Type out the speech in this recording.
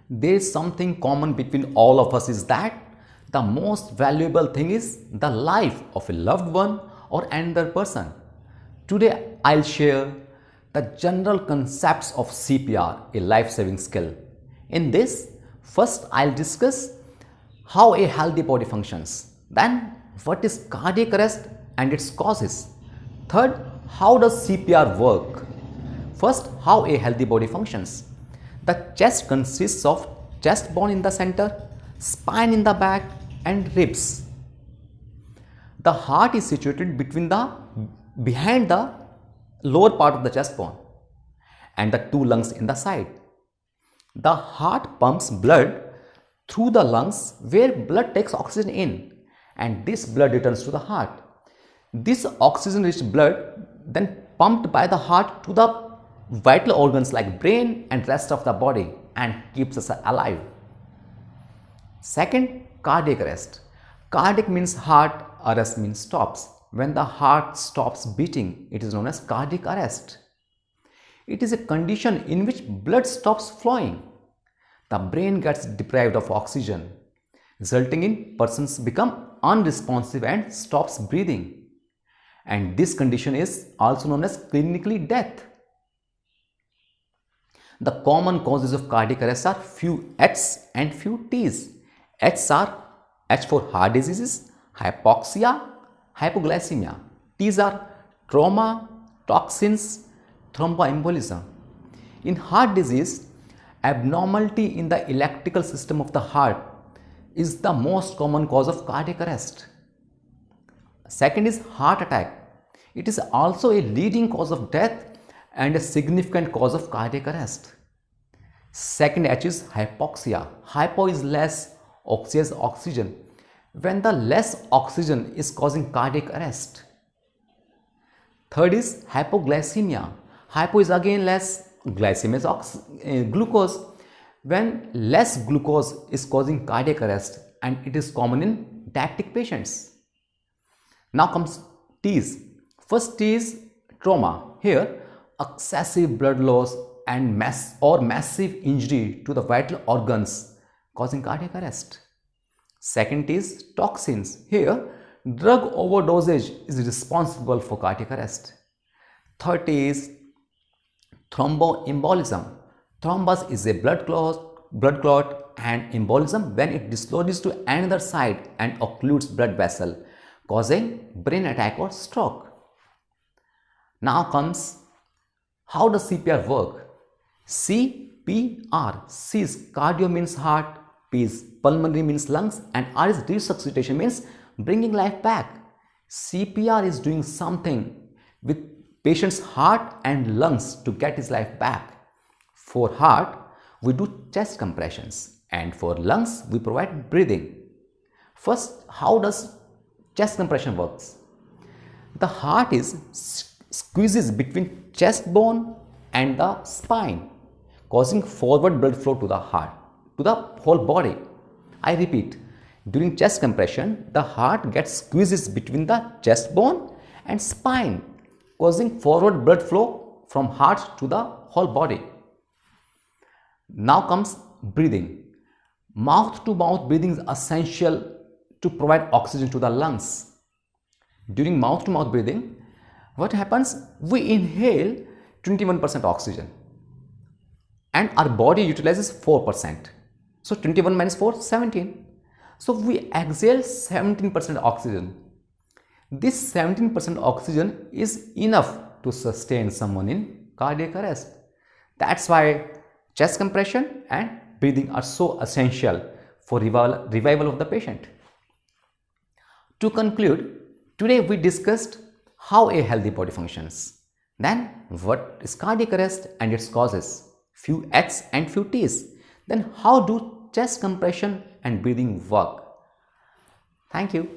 There is something common between all of us is that the most valuable thing is the life of a loved one or another person. Today I'll share the general concepts of CPR, a life-saving skill. In this, first I'll discuss how a healthy body functions, then what is cardiac arrest and its causes. Third, how does CPR work? First, how a healthy body functions. The chest consists of chest bone in the center, spine in the back, and ribs. The heart is situated behind the lower part of the chest bone and the two lungs in the side. The heart pumps blood through the lungs where blood takes oxygen in, and this blood returns to the heart. This oxygen rich blood then pumped by the heart to the vital organs like brain and rest of the body and keeps us alive. Second, cardiac arrest. Cardiac means heart, arrest means stops. When the heart stops beating, it is known as cardiac arrest. It is a condition in which blood stops flowing. The brain gets deprived of oxygen, resulting in persons become unresponsive and stops breathing. And this condition is also known as clinically death. The common causes of cardiac arrest are few H's and few T's. H's are H for heart diseases, hypoxia, hypoglycemia. T's are trauma, toxins, thromboembolism. In heart disease, abnormality in the electrical system of the heart is the most common cause of cardiac arrest. Second is heart attack. It is also a leading cause of death and a significant cause of cardiac arrest. Second H is hypoxia. Hypo is less, oxy is oxygen. When the less oxygen is causing cardiac arrest. Third is hypoglycemia. Hypo is again less, glycemia is glucose. When less glucose is causing cardiac arrest, and it is common in diabetic patients. Now comes T's. First T is trauma. Here, excessive blood loss and massive injury to the vital organs causing cardiac arrest. Second is toxins. Here, drug overdosage is responsible for cardiac arrest. Third is thromboembolism. Thrombus is a blood clot, and embolism when it dislodges to another side and occludes blood vessel, causing brain attack or stroke. Now comes, how does CPR work? CPR. C is cardio means heart, P is pulmonary means lungs, and R is resuscitation means bringing life back. CPR is doing something with patient's heart and lungs to get his life back. For heart, we do chest compressions, and for lungs, we provide breathing. First, how does chest compression works? The heart squeezes between chest bone and the spine, causing forward blood flow to the heart, to the whole body. I repeat, during chest compression, the heart gets squeezes between the chest bone and spine, causing forward blood flow from heart to the whole body. Now comes breathing. Mouth to mouth breathing is essential to provide oxygen to the lungs. During mouth to mouth breathing, what happens? We inhale 21% oxygen and our body utilizes 4%. So 21 minus 4, 17. So we exhale 17% oxygen. This 17% oxygen is enough to sustain someone in cardiac arrest. That's why chest compression and breathing are so essential for revival of the patient. To conclude, today we discussed how a healthy body functions. Then what is cardiac arrest and its causes? Few H's and few T's. Then how do chest compression and breathing work? Thank you.